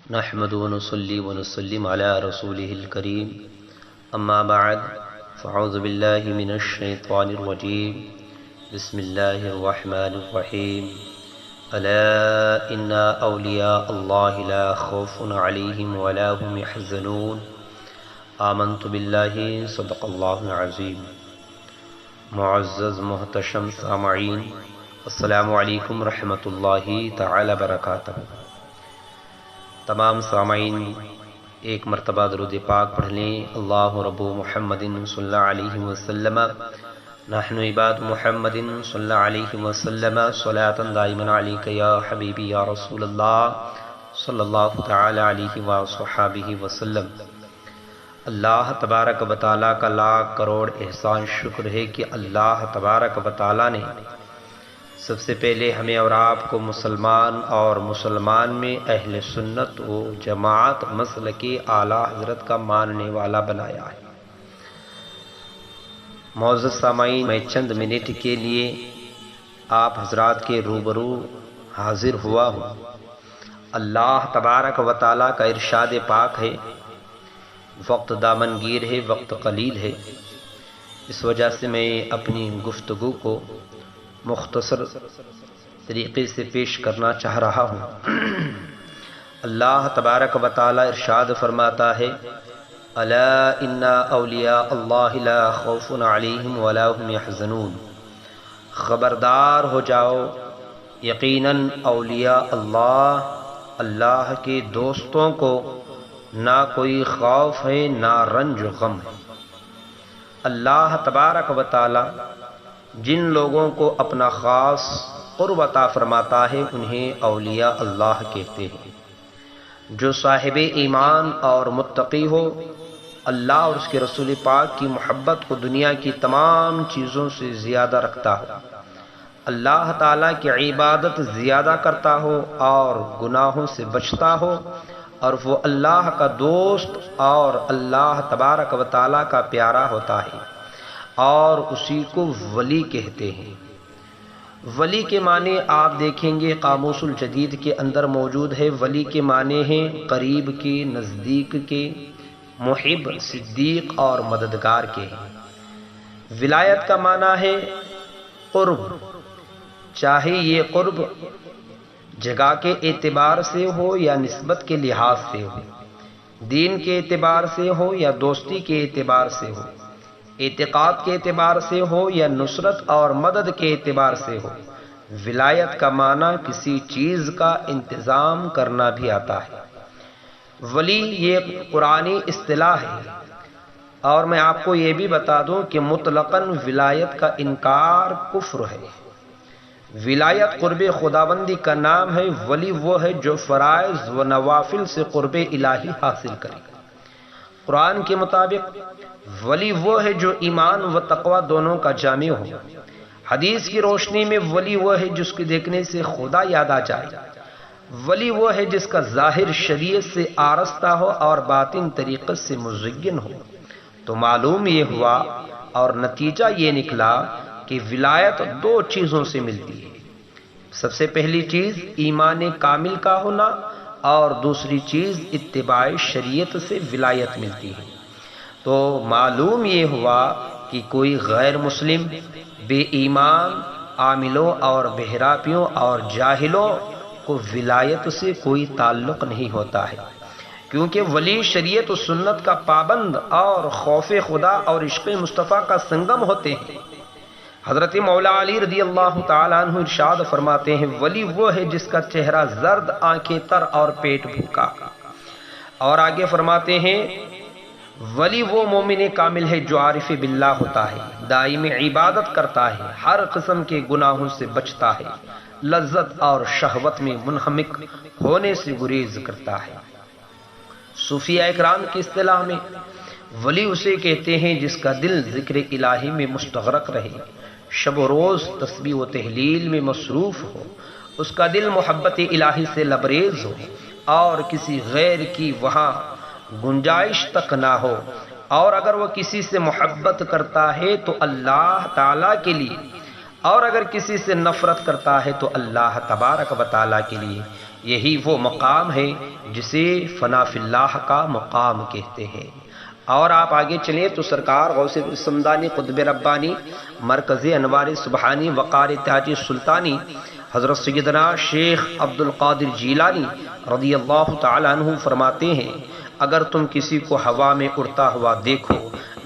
نحمد ونصلي ونسلم على رسوله الكريم أما بعد فأعوذ بالله من الشيطان الرجيم بسم الله الرحمن الرحيم ألا إن أولياء الله لا خوف عليهم ولا هم يحزنون آمنت بالله صدق الله العظيم. معزز محتشم سامعین، السلام علیکم ورحمۃ اللہ تعالی وبرکاتہ. تمام سامعین ایک مرتبہ درود پاک پڑھ لیں. اللہ رب محمد صلی اللہ علیہ وسلم نحن عباد محمد صلی اللہ علیہ وسلم صلاۃ دائما علیک یا حبیبی یا رسول اللہ صلی اللہ تعالی علیہ وصحبہ وسلم. اللہ تبارک و تعالیٰ کا لاکھ کروڑ احسان شکر ہے کہ اللہ تبارک و تعالیٰ نے سب سے پہلے ہمیں اور آپ کو مسلمان اور مسلمان میں اہل سنت و جماعت مسلک اعلیٰ حضرت کا ماننے والا بنایا ہے. معزز سامعین، میں چند منٹ کے لیے آپ حضرات کے روبرو حاضر ہوا ہوں. اللہ تبارک و تعالیٰ کا ارشاد پاک ہے، وقت دامنگیر ہے، وقت قلیل ہے. اس وجہ سے میں اپنی گفتگو کو مختصر طریقے سے پیش کرنا چاہ رہا ہوں. اللہ تبارک و تعالی ارشاد فرماتا ہے، الا ان اولیاء اللہ لا خوف علیہم ولا هم يحزنون. خبردار ہو جاؤ، یقیناً اولیاء اللہ کے دوستوں کو نہ کوئی خوف ہے نہ رنج و غم ہے. اللہ تبارک و تعالی جن لوگوں کو اپنا خاص قرب عطا فرماتا ہے انہیں اولیاء اللہ کہتے ہیں. جو صاحب ایمان اور متقی ہو، اللہ اور اس کے رسول پاک کی محبت کو دنیا کی تمام چیزوں سے زیادہ رکھتا ہو، اللہ تعالیٰ کی عبادت زیادہ کرتا ہو اور گناہوں سے بچتا ہو، اور وہ اللہ کا دوست اور اللہ تبارک و تعالیٰ کا پیارا ہوتا ہے، اور اسی کو ولی کہتے ہیں. ولی کے معنی آپ دیکھیں گے قاموس الجدید کے اندر موجود ہے. ولی کے معنی ہیں قریب کے، نزدیک کے، محب، صدیق اور مددگار کے. ولایت کا معنی ہے قرب، چاہے یہ قرب جگہ کے اعتبار سے ہو یا نسبت کے لحاظ سے ہو، دین کے اعتبار سے ہو یا دوستی کے اعتبار سے ہو، اعتقاد کے اعتبار سے ہو یا نصرت اور مدد کے اعتبار سے ہو. ولایت کا معنی کسی چیز کا انتظام کرنا بھی آتا ہے. ولی یہ قرآنی اصطلاح ہے، اور میں آپ کو یہ بھی بتا دوں کہ مطلقاً ولایت کا انکار کفر ہے. ولایت قرب خداوندی کا نام ہے. ولی وہ ہے جو فرائض و نوافل سے قرب الہی حاصل کرے. قرآن کے مطابق ولی وہ ہے جو ایمان و تقوی دونوں کا جامع ہو. حدیث کی روشنی میں ولی وہ ہے جس کے دیکھنے سے خدا یاد آ جائے. ولی وہ ہے جس کا ظاہر شریعت سے آراستہ ہو اور باطن طریقت سے مزین ہو. تو معلوم یہ ہوا اور نتیجہ یہ نکلا کہ ولایت دو چیزوں سے ملتی ہے. سب سے پہلی چیز ایمان کامل کا ہونا، اور دوسری چیز اتباع شریعت سے ولایت ملتی ہے. تو معلوم یہ ہوا کہ کوئی غیر مسلم، بے ایمان عاملوں اور بہراپیوں اور جاہلوں کو ولایت سے کوئی تعلق نہیں ہوتا ہے، کیونکہ ولی شریعت و سنت کا پابند اور خوف خدا اور عشق مصطفیٰ کا سنگم ہوتے ہیں. حضرت مولا علی رضی اللہ تعالیٰ عنہ ارشاد فرماتے ہیں، ولی وہ ہے جس کا چہرہ زرد، آنکھیں تر اور پیٹ بھوکا. اور آگے فرماتے ہیں، ولی وہ مومن کامل ہے جو عارف باللہ ہوتا ہے، دائم عبادت کرتا ہے، ہر قسم کے گناہوں سے بچتا ہے، لذت اور شہوت میں منہمک ہونے سے گریز کرتا ہے. صوفیاء اکرام کی اصطلاح میں ولی اسے کہتے ہیں جس کا دل ذکر الہی میں مستغرق رہے، شب و روز تسبیح و تہلیل میں مصروف ہو، اس کا دل محبت الہی سے لبریز ہو اور کسی غیر کی وہاں گنجائش تک نہ ہو. اور اگر وہ کسی سے محبت کرتا ہے تو اللہ تعالیٰ کے لیے، اور اگر کسی سے نفرت کرتا ہے تو اللہ تبارک و تعالیٰ کے لیے. یہی وہ مقام ہے جسے فنا فی اللہ کا مقام کہتے ہیں۔ اور آپ آگے چلیں تو سرکار غوث سمدانی قطب ربانی مرکز انوار سبحانی وقار تاج سلطانی حضرت سیدنا شیخ عبد القادر جیلانی رضی اللہ تعالی عنہ فرماتے ہیں، اگر تم کسی کو ہوا میں اڑتا ہوا دیکھو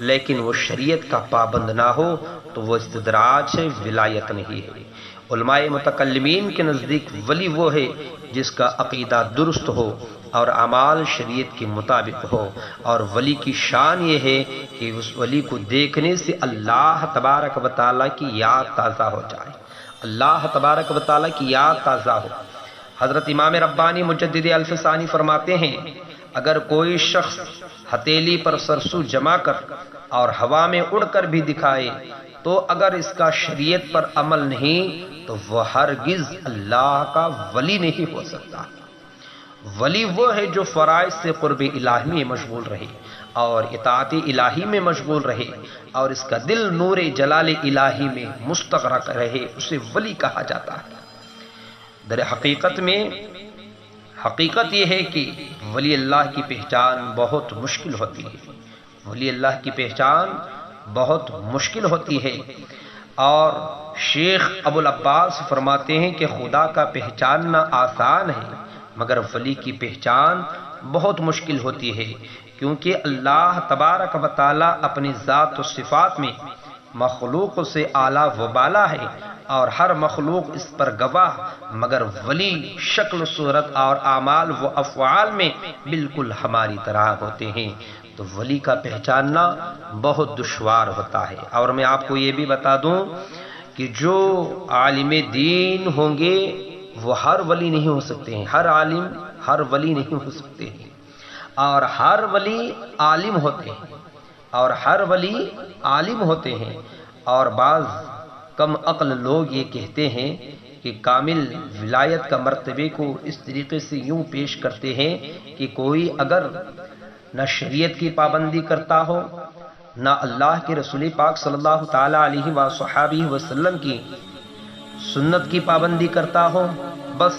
لیکن وہ شریعت کا پابند نہ ہو تو وہ استدراج ہے، ولایت نہیں ہے۔ علماء متکلمین کے نزدیک ولی وہ ہے جس کا عقیدہ درست ہو اور اعمال شریعت کے مطابق ہو، اور ولی کی شان یہ ہے کہ اس ولی کو دیکھنے سے اللہ تبارک و تعالیٰ کی یاد تازہ ہو جائے، اللہ تبارک و تعالیٰ کی یاد تازہ ہو۔ حضرت امام ربانی مجدد الفسانی فرماتے ہیں، اگر کوئی شخص ہتھیلی پر سرسو جما کر اور ہوا میں اڑ کر بھی دکھائے تو اگر اس کا شریعت پر عمل نہیں تو وہ ہرگز اللہ کا ولی نہیں ہو سکتا۔ ولی وہ ہے جو فرائض سے قرب الہی میں مشغول رہے اور اطاعت الہی میں مشغول رہے اور اس کا دل نور جلال الہی میں مستغرق رہے، اسے ولی کہا جاتا ہے۔ در حقیقت میں حقیقت یہ ہے کہ ولی اللہ کی پہچان بہت مشکل ہوتی ہے، ولی اللہ کی پہچان بہت مشکل ہوتی ہے، اور شیخ ابو العباس فرماتے ہیں کہ خدا کا پہچاننا آسان ہے مگر ولی کی پہچان بہت مشکل ہوتی ہے، کیونکہ اللہ تبارک و تعالی اپنی ذات و صفات میں مخلوق سے اعلیٰ و بالا ہے اور ہر مخلوق اس پر گواہ، مگر ولی شکل صورت اور اعمال و افعال میں بالکل ہماری طرح ہوتے ہیں، تو ولی کا پہچاننا بہت دشوار ہوتا ہے۔ اور میں آپ کو یہ بھی بتا دوں کہ جو عالم دین ہوں گے وہ ہر ولی نہیں ہو سکتے ہیں، ہر عالم ہر ولی نہیں ہو سکتے ہیں، اور ہر ولی عالم ہوتے ہیں، اور ہر ولی عالم ہوتے ہیں، اور بعض کم عقل لوگ یہ کہتے ہیں کہ کامل ولایت کا مرتبے کو اس طریقے سے یوں پیش کرتے ہیں کہ کوئی اگر نہ شریعت کی پابندی کرتا ہو، نہ اللہ کے رسول پاک صلی اللہ تعالی علیہ وصحابہ وسلم کی سنت کی پابندی کرتا ہو، بس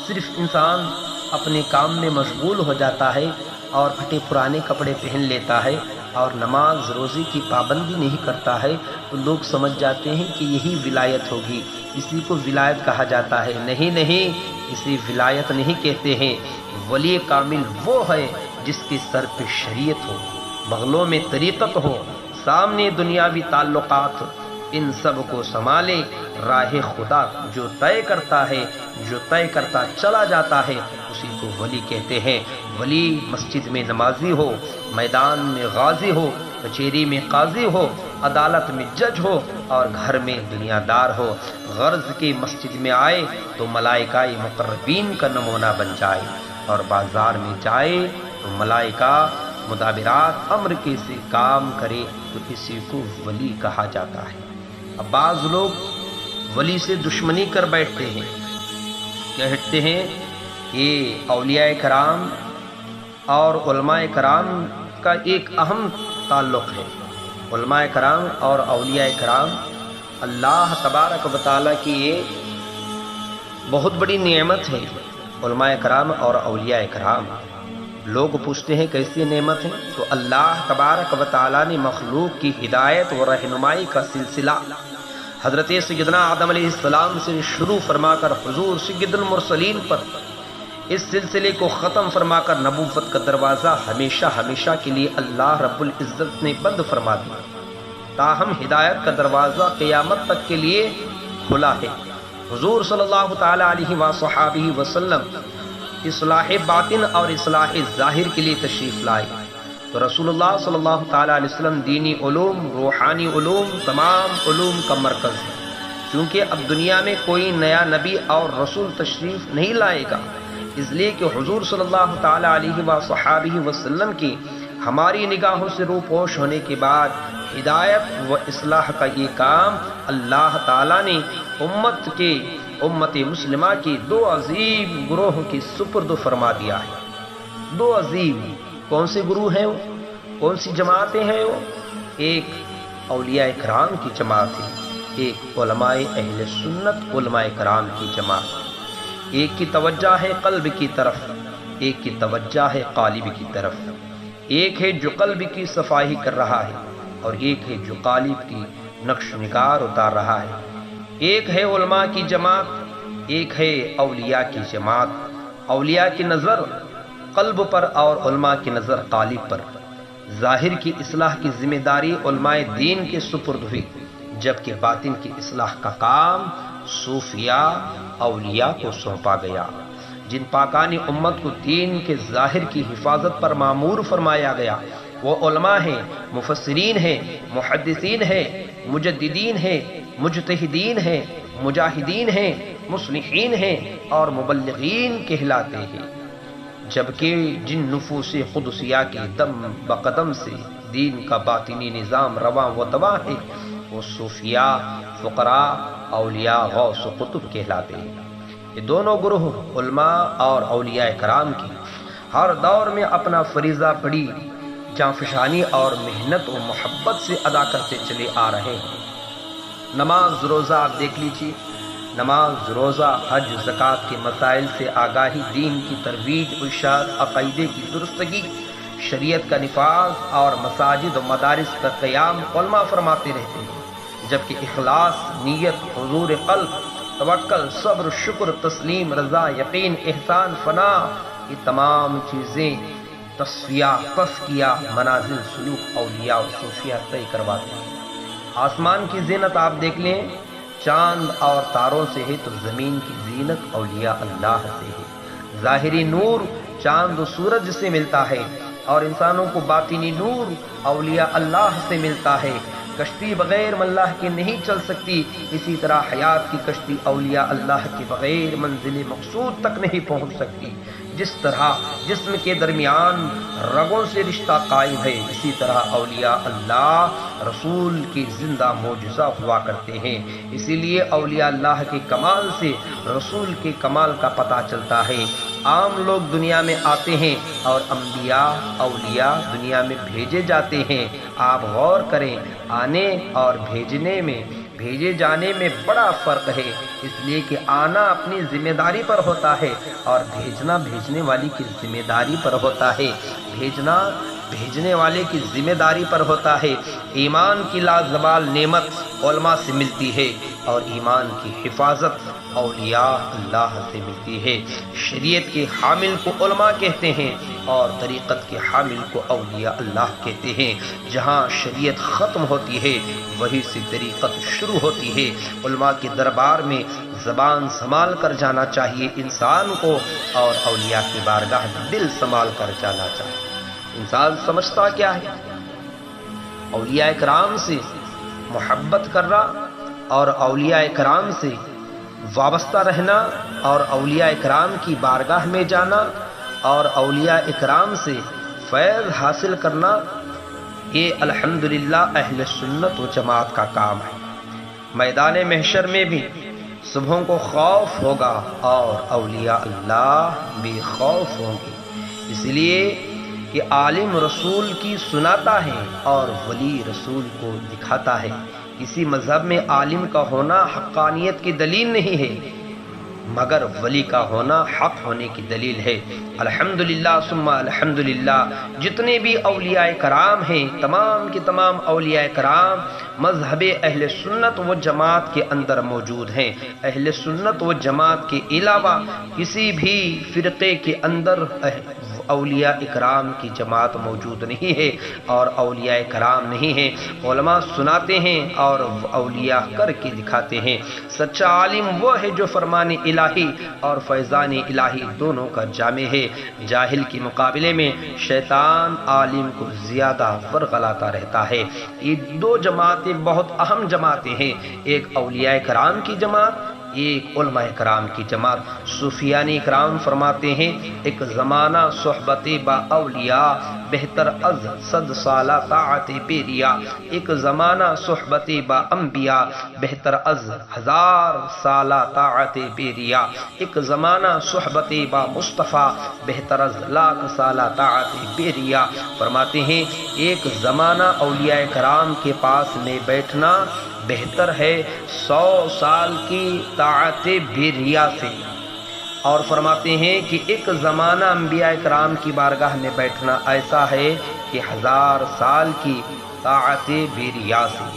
صرف انسان اپنے کام میں مشغول ہو جاتا ہے اور پھٹے پرانے کپڑے پہن لیتا ہے اور نماز روزے کی پابندی نہیں کرتا ہے، تو لوگ سمجھ جاتے ہیں کہ یہی ولایت ہوگی، اسی کو ولایت کہا جاتا ہے۔ نہیں، اسی ولایت نہیں کہتے ہیں۔ ولی کامل وہ ہے جس کے سر پہ شریعت ہو، بغلوں میں طریقت ہو، سامنے دنیاوی تعلقات، ان سب کو سنبھالے، راہ خدا جو طے کرتا ہے، جو طے کرتا چلا جاتا ہے، اسی کو ولی کہتے ہیں۔ ولی مسجد میں نمازی ہو، میدان میں غازی ہو، کچہری میں قاضی ہو، عدالت میں جج ہو اور گھر میں دنیا دار ہو، غرض کی مسجد میں آئے تو ملائکہ مقربین کا نمونہ بن جائے، اور بازار میں جائے تو ملائکہ مدابرات امر کے سے کام کرے، تو اسی کو ولی کہا جاتا ہے۔ اب بعض لوگ ولی سے دشمنی کر بیٹھتے ہیں، کہتے ہیں کہ اولیاء کرام اور علماء کرام کا ایک اہم تعلق ہے۔ علماء کرام اور اولیاء کرام اللہ تبارک و تعالیٰ کی یہ بہت بڑی نعمت ہے۔ علماء کرام اور اولیاء کرام، لوگ پوچھتے ہیں کیسی نعمت ہے، تو اللہ تبارک و تعالیٰ نے مخلوق کی ہدایت و رہنمائی کا سلسلہ حضرت سیدنا آدم علیہ السلام سے شروع فرما کر حضور سید المرسلین پر اس سلسلے کو ختم فرما کر نبوت کا دروازہ ہمیشہ کے لیے اللہ رب العزت نے بند فرما دیا، تاہم ہدایت کا دروازہ قیامت تک کے لیے کھلا ہے۔ حضور صلی اللہ تعالی علیہ وصحابہ وسلم اصلاح باطن اور اصلاح ظاہر کے لیے تشریف لائے، تو رسول اللہ صلی اللہ تعالی علیہ وسلم دینی علوم، روحانی علوم، تمام علوم کا مرکز ہے۔ چونکہ اب دنیا میں کوئی نیا نبی اور رسول تشریف نہیں لائے گا، اس لیے کہ حضور صلی اللہ تعالی علیہ وصحابہ وسلم کی ہماری نگاہوں سے روپوش ہونے کے بعد ہدایت و اصلاح کا یہ کام اللہ تعالیٰ نے امت مسلمہ کی دو عظیم گروہوں کی سپرد فرما دیا ہے۔ دو عظیم کون سے گروہ ہیں وہ؟ کون سی جماعتیں ہیں وہ؟ ایک اولیاء کرام کی جماعت ہے، ایک علماء اہل سنت علماء کرام کی جماعت ہے۔ ایک کی توجہ ہے قلب کی طرف، ایک کی توجہ ہے قالب کی طرف۔ ایک ہے جو قلب کی صفائی کر رہا ہے اور ایک ہے جو قالب کی نقش نگار اتار رہا ہے۔ ایک ہے علماء کی جماعت، ایک ہے اولیاء کی جماعت۔ اولیاء کی نظر قلب پر اور علماء کی نظر قالب پر۔ ظاہر کی اصلاح کی ذمہ داری علماء دین کے سپرد ہوئی، جبکہ باطن کی اصلاح کا کام صوفیاء اولیاء کو سونپا گیا۔ جن پاکانی امت کو دین کے ظاہر کی حفاظت پر مامور فرمایا گیا وہ علماء ہیں، مفسرین ہیں، محدثین ہیں، مجددین ہیں، مجتہدین ہیں، مجاہدین ہیں، مصلحین ہیں اور مبلغین کہلاتے ہیں۔ جبکہ جن نفوس قدسیہ کے دم بقدم سے دین کا باطنی نظام رواں و دواں ہے وہ صوفیاء، فقراء، اولیاء غوث و قطب کہلاتے ہیں۔ یہ دونوں گروہ علماء اور اولیاء کرام کی ہر دور میں اپنا فریضہ بڑی جانفشانی اور محنت و محبت سے ادا کرتے چلے آ رہے ہیں۔ نماز روزہ آپ دیکھ لیجیے، نماز روزہ حج زکوٰۃ کے مسائل سے آگاہی، دین کی ترویج، ارشاد، عقیدے کی درستگی، شریعت کا نفاذ اور مساجد و مدارس کا قیام علماء فرماتے رہتے ہیں، جبکہ اخلاص، نیت، حضور قلب، توکل، صبر، شکر، تسلیم، رضا، یقین، احسان، فنا، یہ تمام چیزیں تصفیہ، تزکیہ، منازل سلوک اولیاء و صوفیاء طے کرواتے ہیں۔ آسمان کی زینت آپ دیکھ لیں، چاند اور تاروں سے ہے تو زمین کی زینت اولیاء اللہ سے ہے۔ ظاہری نور چاند و سورج سے ملتا ہے اور انسانوں کو باطنی نور اولیاء اللہ سے ملتا ہے۔ کشتی بغیر اللہ کے نہیں چل سکتی، اسی طرح حیات کی کشتی اولیاء اللہ کے بغیر منزل مقصود تک نہیں پہنچ سکتی۔ جس طرح جسم کے درمیان رگوں سے رشتہ قائم ہے، اسی طرح اولیاء اللہ رسول کی زندہ معجزہ ہوا کرتے ہیں۔ اسی لیے اولیاء اللہ کے کمال سے رسول کے کمال کا پتہ چلتا ہے۔ عام لوگ دنیا میں آتے ہیں اور انبیاء اولیاء دنیا میں بھیجے جاتے ہیں۔ آپ غور کریں، آنے اور بھیجے جانے میں بڑا فرق ہے، اس لیے کہ آنا اپنی ذمہ داری پر ہوتا ہے اور بھیجنا بھیجنے والی کی ذمہ داری پر ہوتا ہے۔ بھیجنا بھیجنے والے کی ذمہ داری پر ہوتا ہے۔ ایمان کی لازوال نعمت علماء سے ملتی ہے اور ایمان کی حفاظت اولیاء اللہ سے ملتی ہے۔ شریعت کے حامل کو علماء کہتے ہیں اور طریقت کے حامل کو اولیاء اللہ کہتے ہیں۔ جہاں شریعت ختم ہوتی ہے وہیں سے طریقت شروع ہوتی ہے۔ علماء کے دربار میں زبان سنبھال کر جانا چاہیے انسان کو اور اولیاء کی بارگاہ دل سنبھال کر جانا چاہیے۔ انسان سمجھتا کیا ہے؟ اولیاء کرام سے محبت کرنا اور اولیاء کرام سے وابستہ رہنا اور اولیاء کرام کی بارگاہ میں جانا اور اولیاء کرام سے فیض حاصل کرنا، یہ الحمدللہ اہل سنت و جماعت کا کام ہے۔ میدان محشر میں بھی صبحوں کو خوف ہوگا اور اولیاء اللہ بھی خوف ہوں گے، اس لیے کہ عالم رسول کی سناتا ہے اور ولی رسول کو دکھاتا ہے۔ کسی مذہب میں عالم کا ہونا حقانیت کی دلیل نہیں ہے، مگر ولی کا ہونا حق ہونے کی دلیل ہے۔ الحمدللہ ثم الحمدللہ، جتنے بھی اولیاء کرام ہیں تمام کے تمام اولیاء کرام مذہب اہل سنت و جماعت کے اندر موجود ہیں۔ اہل سنت و جماعت کے علاوہ کسی بھی فرقے کے اندر اولیاء اکرام کی جماعت موجود نہیں ہے اور اولیاء کرام نہیں ہیں۔ علماء سناتے ہیں اور اولیاء کر کے دکھاتے ہیں۔ سچا عالم وہ ہے جو فرمان الہی اور فیضان الہی دونوں کا جامع ہے۔ جاہل کے مقابلے میں شیطان عالم کو زیادہ ورغلاتا رہتا ہے۔ یہ دو جماعتیں بہت اہم جماعتیں ہیں، ایک اولیاء کرام کی جماعت، ایک علماء کرام کی جماعت۔ صوفیان کرام فرماتے ہیں ایک زمانہ صحبت با اولیاء بہتر از 100 سالہ طاعت پیریا، ایک زمانہ صحبت با انبیاء بہتر از 1000 سالہ طاعت پیریا، ایک زمانہ صحبت با مصطفیٰ بہتر از 1,00,000 سالہ طاعت پیریا۔ فرماتے ہیں ایک زمانہ اولیاء کرام کے پاس میں بیٹھنا بہتر ہے 100 سال کی طاعت بیریا سے۔ اور فرماتے ہیں کہ ایک زمانہ انبیاء کرام کی بارگاہ میں بیٹھنا ایسا ہے کہ 1000 سال کی طاعت بے ریا سے،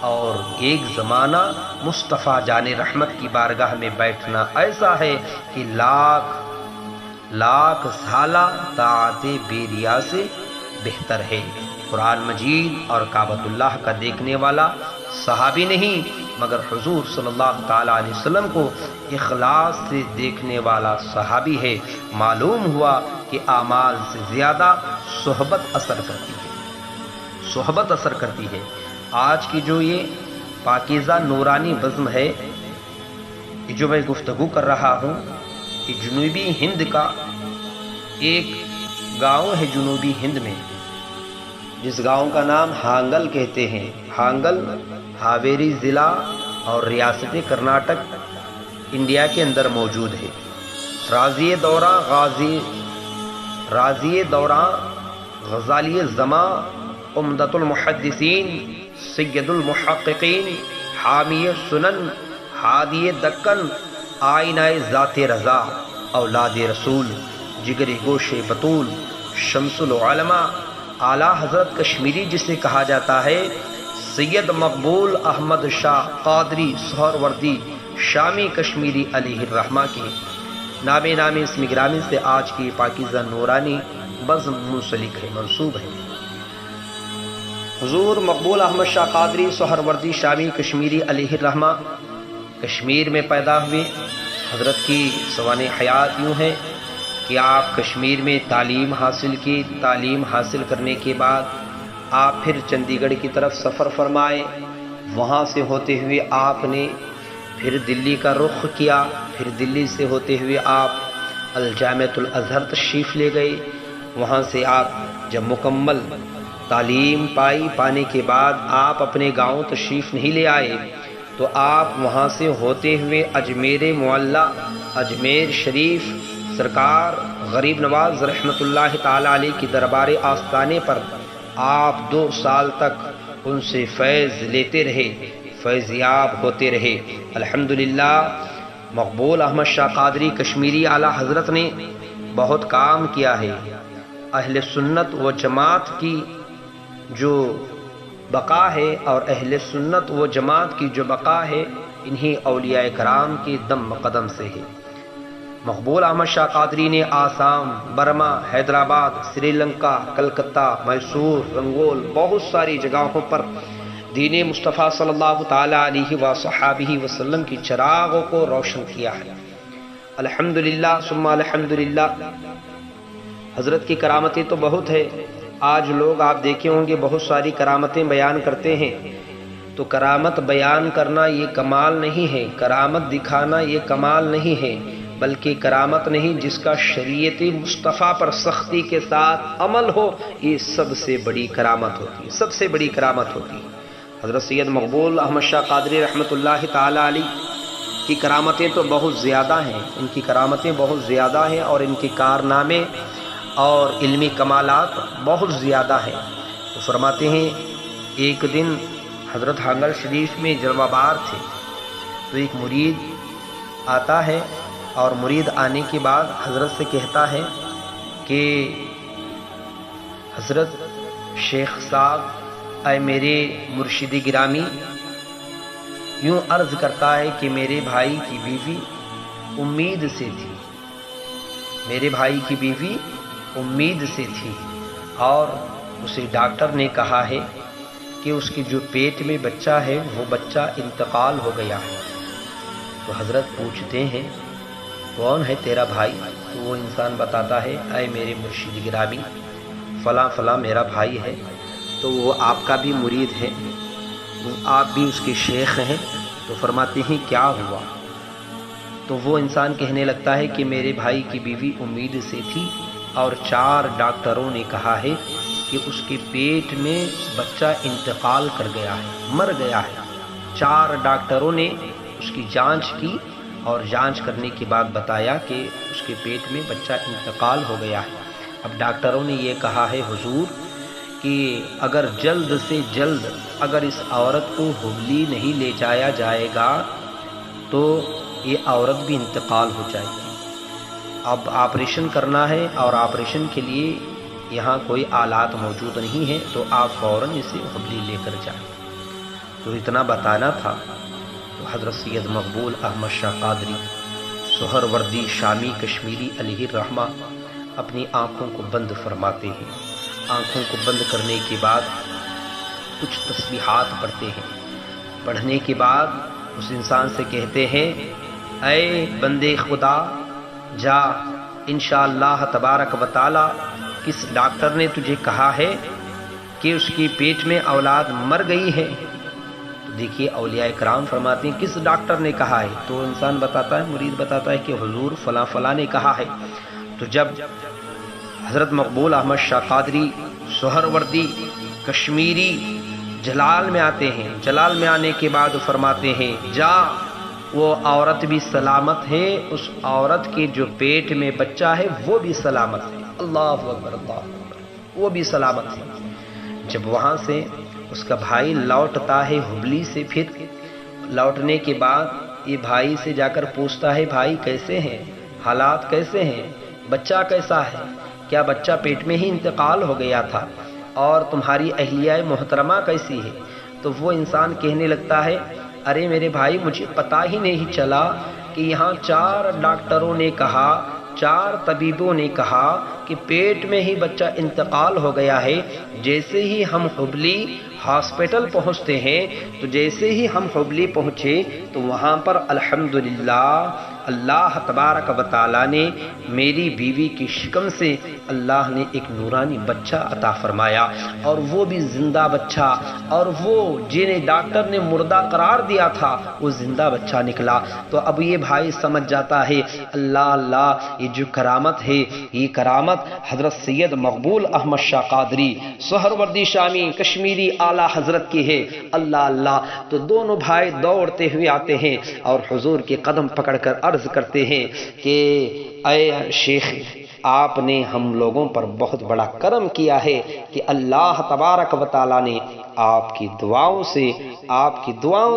اور ایک زمانہ مصطفیٰ جان رحمت کی بارگاہ میں بیٹھنا ایسا ہے کہ لاکھ سالہ طاعت بے ریا سے بہتر ہے۔ قرآن مجید اور کعبۃ اللہ کا دیکھنے والا صحابی نہیں مگر حضور صلی اللہ تعالی علیہ وسلم کو اخلاص سے دیکھنے والا صحابی ہے۔ معلوم ہوا کہ اعمال سے زیادہ صحبت اثر کرتی ہے، صحبت اثر کرتی ہے۔ آج کی جو یہ پاکیزہ نورانی بزم ہے، یہ جو میں گفتگو کر رہا ہوں، یہ جنوبی ہند کا ایک گاؤں ہے، جنوبی ہند میں، جس گاؤں کا نام ہانگل کہتے ہیں۔ ہانگل ہاویری ضلع اور ریاست کرناٹک انڈیا کے اندر موجود ہے۔ راضی دوراں غزالی زماں، عمدۃ المحدثین، سید المحققین، حامی سنن، ہادی دکن، آئینہ ذات رضا، اولاد رسول، جگر گوش بطول، شمس العلماء، اعلیٰ حضرت کشمیری جسے کہا جاتا ہے، سید مقبول احمد شاہ قادری سہروردی شامی کشمیری علیہ الرحمہ کے نام اسم گرامی سے آج کی پاکیزہ نورانی بزم منسلک ہے، منسوب ہے۔ حضور مقبول احمد شاہ قادری سہروردی شامی کشمیری علیہ الرحمہ کشمیر میں پیدا ہوئے۔ حضرت کی سوانح حیات یوں ہے کہ آپ کشمیر میں تعلیم حاصل کی، تعلیم حاصل کرنے کے بعد آپ پھر چندی گڑھ کی طرف سفر فرمائے، وہاں سے ہوتے ہوئے آپ نے پھر دلی کا رخ کیا، پھر دلی سے ہوتے ہوئے آپ الجامعۃ الازہر تشریف لے گئے، وہاں سے آپ جب مکمل تعلیم پانے کے بعد آپ اپنے گاؤں تشریف نہیں لے آئے تو آپ وہاں سے ہوتے ہوئے اجمیر معلیٰ، اجمیر شریف سرکار غریب نواز رحمۃ اللہ تعالی علیہ کی دربار آستانے پر آپ 2 سال تک ان سے فیض لیتے رہے، فیض یاب ہوتے رہے۔ الحمدللہ مقبول احمد شاہ قادری کشمیری اعلیٰ حضرت نے بہت کام کیا ہے۔ اہل سنت و جماعت کی جو بقا ہے اور اہل سنت و جماعت کی جو بقا ہے، انہی اولیاء کرام کے دم قدم سے ہے۔ مقبول احمد شاہ قادری نے آسام، برما، حیدرآباد، سری لنکا، کلکتہ، میسور، رنگول، بہت ساری جگہوں پر دین مصطفیٰ صلی اللہ تعالی علیہ وصحابہ وسلم کی چراغوں کو روشن کیا ہے۔ الحمدللہ ثم الحمدللہ۔ حضرت کی کرامتیں تو بہت ہے، آج لوگ آپ دیکھے ہوں گے بہت ساری کرامتیں بیان کرتے ہیں، تو کرامت بیان کرنا یہ کمال نہیں ہے، کرامت دکھانا یہ کمال نہیں ہے، بلکہ کرامت نہیں، جس کا شریعت مصطفیٰ پر سختی کے ساتھ عمل ہو، یہ سب سے بڑی کرامت ہوتی ہے، سب سے بڑی کرامت ہوتی ہے۔ حضرت سید مقبول احمد شاہ قادری رحمۃ اللہ تعالی علیہ کی کرامتیں تو بہت زیادہ ہیں، ان کی کرامتیں بہت زیادہ ہیں، اور ان کے کارنامے اور علمی کمالات بہت زیادہ ہیں۔ تو فرماتے ہیں ایک دن حضرت ہانگل شریف میں جلوہ بار تھے، تو ایک مرید آتا ہے، اور مرید آنے کے بعد حضرت سے کہتا ہے کہ حضرت شیخ صاحب، اے میرے مرشد گرامی، یوں عرض کرتا ہے کہ میرے بھائی کی بیوی امید سے تھی، میرے بھائی کی بیوی امید سے تھی، اور اسے ڈاکٹر نے کہا ہے کہ اس کی جو پیٹ میں بچہ ہے وہ بچہ انتقال ہو گیا ہے۔ تو حضرت پوچھتے ہیں کون ہے تیرا بھائی؟ تو وہ انسان بتاتا ہے اے میرے مرشد گرامی، فلاں فلاں میرا بھائی ہے، تو وہ آپ کا بھی مرید ہے، آپ بھی اس کے شیخ ہیں۔ تو فرماتے ہیں کیا ہوا؟ تو وہ انسان کہنے لگتا ہے کہ میرے بھائی کی بیوی امید سے تھی، اور 4 ڈاکٹروں نے کہا ہے کہ اس کے پیٹ میں بچہ انتقال کر گیا ہے، مر گیا ہے۔ 4 ڈاکٹروں نے اس کی جانچ کی، اور جانچ کرنے کے بعد بتایا کہ اس کے پیٹ میں بچہ انتقال ہو گیا ہے۔ اب ڈاکٹروں نے یہ کہا ہے حضور کہ اگر جلد سے جلد اگر اس عورت کو حبلی نہیں لے جایا جائے گا تو یہ عورت بھی انتقال ہو جائے گی۔ اب آپریشن کرنا ہے اور آپریشن کے لیے یہاں کوئی آلات موجود نہیں ہیں، تو آپ فوراً اسے حبلی لے کر جائیں۔ تو اتنا بتانا تھا۔ تو حضرت سید مقبول احمد شاہ قادری سہروردی شامی کشمیری علیہ الرحمہ اپنی آنکھوں کو بند فرماتے ہیں۔ آنکھوں کو بند کرنے کے بعد کچھ تسبیحات پڑھتے ہیں۔ پڑھنے کے بعد اس انسان سے کہتے ہیں، اے بندے خدا، جا انشاءاللہ تبارک و تعالی کس ڈاکٹر نے تجھے کہا ہے کہ اس کی پیٹ میں اولاد مر گئی ہے؟ تو دیکھیے اولیاء کرام فرماتے ہیں کس ڈاکٹر نے کہا ہے؟ تو انسان بتاتا ہے، مرید بتاتا ہے کہ حضور فلاں فلاں نے کہا ہے۔ تو جب حضرت مقبول احمد شاہ قادری سہروردی کشمیری جلال میں آتے ہیں، جلال میں آنے کے بعد فرماتے ہیں، جا وہ عورت بھی سلامت ہے، اس عورت کے جو پیٹ میں بچہ ہے وہ بھی سلامت ہے۔ اللہ اکبر، اللہ اکبر، وہ بھی سلامت ہے۔ جب وہاں سے اس کا بھائی لوٹتا ہے حبلی سے، پھر لوٹنے کے بعد یہ بھائی سے جا کر پوچھتا ہے، بھائی کیسے ہیں، حالات کیسے ہیں، بچہ کیسا ہے، کیا بچہ پیٹ میں ہی انتقال ہو گیا تھا، اور تمہاری اہلیہ محترمہ کیسی ہے؟ تو وہ انسان کہنے لگتا ہے، ارے میرے بھائی مجھے پتہ ہی نہیں چلا کہ یہاں 4 ڈاکٹروں نے کہا، 4 طبیبوں نے کہا کہ پیٹ میں ہی بچہ انتقال ہو گیا ہے۔ جیسے ہی ہم حبلی ہاسپٹل پہنچتے ہیں، تو جیسے ہی ہم حبلی پہنچے تو وہاں پر الحمدللہ اللہ تبارک و تعالیٰ نے میری بیوی کی شکم سے اللہ نے ایک نورانی بچہ عطا فرمایا، اور وہ بھی زندہ بچہ، اور وہ جنہیں ڈاکٹر نے مردہ قرار دیا تھا وہ زندہ بچہ نکلا۔ تو اب یہ بھائی سمجھ جاتا ہے، اللہ اللہ، یہ جو کرامت ہے یہ کرامت حضرت سید مقبول احمد شاہ قادری سہروردی شامی کشمیری اعلیٰ حضرت کی ہے، اللہ اللہ۔ تو دونوں بھائی دوڑتے ہوئے آتے ہیں اور حضور کے قدم پکڑ کر عرض کرتے ہیں کہ اے شیخ، آپ نے ہم لوگوں پر بہت بڑا کرم کیا ہے کہ اللہ تبارک و تعالیٰ نے آپ کی دعاؤں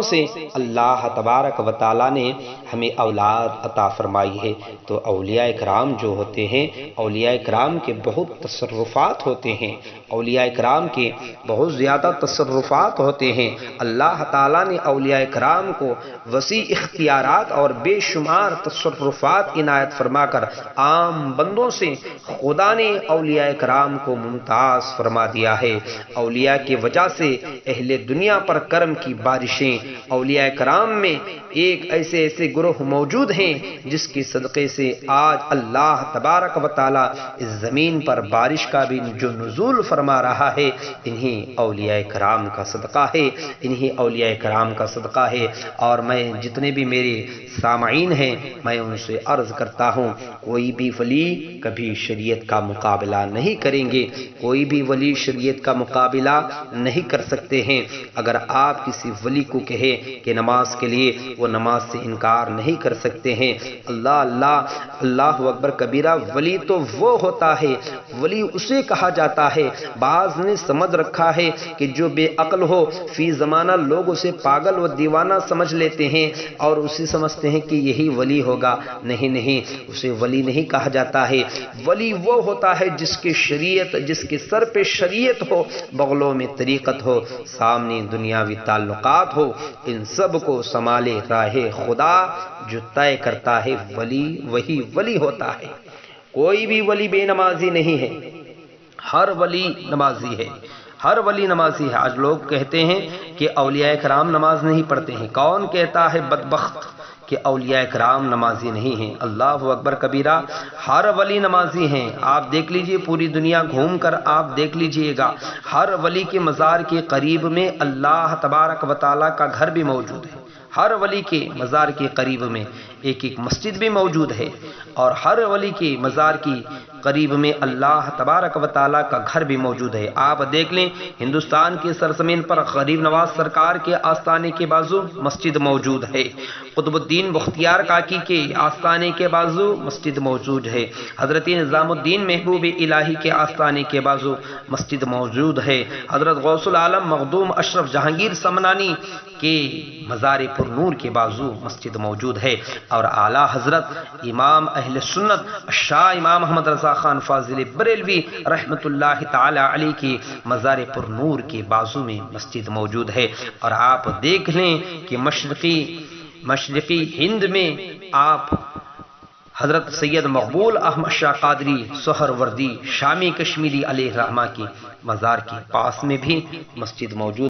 سے اللہ تبارک و تعالیٰ نے ہمیں اولاد عطا فرمائی ہے۔ تو اولیاء کرام جو ہوتے ہیں، اولیاء کرام کے بہت تصرفات ہوتے ہیں، اولیاء کرام کے بہت زیادہ تصرفات ہوتے ہیں۔ اللہ تعالیٰ نے اولیاء کرام کو وسیع اختیارات اور بے شمار تصرفات عنایت فرما کر عام بندوں سے خدا نے اولیاء کرام کو ممتاز فرما دیا ہے۔ اولیاء کی وجہ سے اہل دنیا پر کرم کی بارشیں، اولیاء کرام میں ایک ایسے گروہ موجود ہیں جس کے صدقے سے آج اللہ تبارک و تعالی اس زمین پر بارش کا بھی جو نزول فرما رہا ہے، انہیں اولیاء کرام کا صدقہ ہے، انہیں اولیاء کرام کا صدقہ ہے۔ اور میں جتنے بھی میرے سامعین ہیں، میں ان سے عرض کرتا ہوں، کوئی بھی ولی کبھی شریعت کا مقابلہ نہیں کریں گے، کوئی بھی ولی شریعت کا مقابلہ نہیں کر سکتے ہیں۔ اگر آپ کسی ولی کو کہیں کہ نماز کے لیے، وہ نماز سے انکار نہیں کر سکتے ہیں۔ اللہ اللہ، اللہ اکبر کبیرہ۔ ولی تو وہ ہوتا ہے، ولی اسے کہا جاتا ہے، بعض نے سمجھ رکھا ہے کہ جو بے عقل ہو، فی زمانہ لوگ اسے پاگل و دیوانہ سمجھ لیتے ہیں اور اسے سمجھتے ہیں کہ یہی ولی ہوگا۔ نہیں نہیں، اسے ولی نہیں کہا جاتا ہے۔ ولی وہ ہوتا ہے جس کی شریعت، جس کے سر پہ شریعت ہو، بغلوں میں طریقت ہو، سامنے دنیاوی تعلقات ہو، ان سب کو سنبھالے راہ خدا جو طے کرتا ہے، ولی وہی ولی ہوتا ہے۔ کوئی بھی ولی بے نمازی نہیں ہے، ہر ولی نمازی ہے، ہر ولی نمازی ہے۔ آج لوگ کہتے ہیں کہ اولیاء کرام نماز نہیں پڑھتے ہیں۔ کون کہتا ہے بدبخت کہ اولیاء کرام نمازی نہیں ہیں؟ اللہ اکبر کبیرہ، ہر ولی نمازی ہیں۔ آپ دیکھ لیجئے، پوری دنیا گھوم کر آپ دیکھ لیجئے گا، ہر ولی کے مزار کے قریب میں اللہ تبارک و تعالیٰ کا گھر بھی موجود ہے۔ ہر ولی کے مزار کے قریب میں ایک مسجد بھی موجود ہے، اور ہر ولی کے مزار کی قریب میں اللہ تبارک و تعالیٰ کا گھر بھی موجود ہے۔ آپ دیکھ لیں، ہندوستان کی سرزمین پر غریب نواز سرکار کے آستانے کے بازو مسجد موجود ہے۔ قطب الدین بختیار کاکی کے آستانے کے بازو مسجد موجود ہے، حضرت نظام الدین محبوب الہی کے آستانے کے بازو مسجد موجود ہے، حضرت غوث العالم مخدوم اشرف جہانگیر سمنانی کے مزار پر نور کے بازو مسجد موجود ہے، اور اعلیٰ حضرت امام اہل سنت شاہ امام محمد رضا خان فاضل بریلوی رحمۃ اللہ تعالی علیہ کی مزار پر نور کے بازو میں مسجد موجود ہے۔ اور آپ دیکھ لیں کہ مشرقی ہند میں آپ حضرت سید مقبول احمد شاہ قادری سہروردی شامی کشمیری علیہ رحمہ کی مزار کے پاس میں بھی مسجد موجود